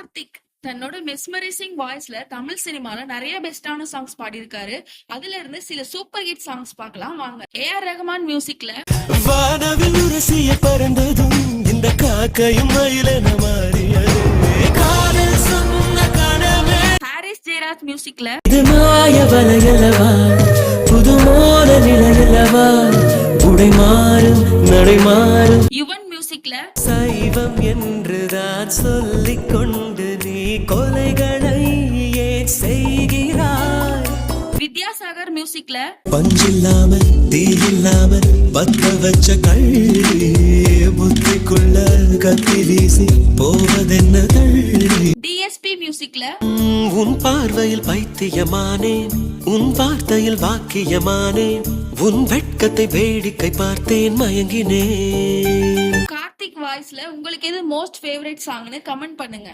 கார்த்திக் தன்னோட மெஸ்மரைசிங் வாய்ஸ்ல தமிழ் சினிமால நிறைய பெஸ்டான சாங்ஸ் பாடியிருக்காரு. அதுல இருந்து சில சூப்பர் ஹிட் சாங்ஸ் பார்க்கலாம் வாங்க. ஏஆர் ரஹ்மான் மியூசிக்ல வானவில் உரசிய பறந்ததும் இந்த காக்கையும் மயிலென மாறியது காதல் சொன்ன கனவே. ஹாரிஸ் ஜெயராஜ் மியூசிக்ல இது மாய வலையல்லவா புது மோத நிலையல்லவா உடை மாறும் நடை மாறும். யுவன் மியூசிக்ல சைவம் என்றுதான் சொல்லிக் கொண்டு நீ கொலைகளை ஏன் செய்கிறாய். வித்யாசாகர் மியூசிக்ல பஞ்சில்லாம தீயில்லாம பத்த வச்ச கள்ளி புத்திக்குள்ள கத்தி வீசி போவதென்ன தள்ளி. டிஎஸ்பி மியூசிக்ல உன் பார்வையில் பைத்தியமானேன் உன் வார்த்தையில் வாக்கியமானேன் உன் வெட்கத்தை வேடிக்கை பார்த்தேன் மயங்கினேன். கார்த்திக் வாய்ஸ்ல உங்களுக்கு எது மோஸ்ட் ஃபேவரட் சாங்னு கமெண்ட் பண்ணுங்க.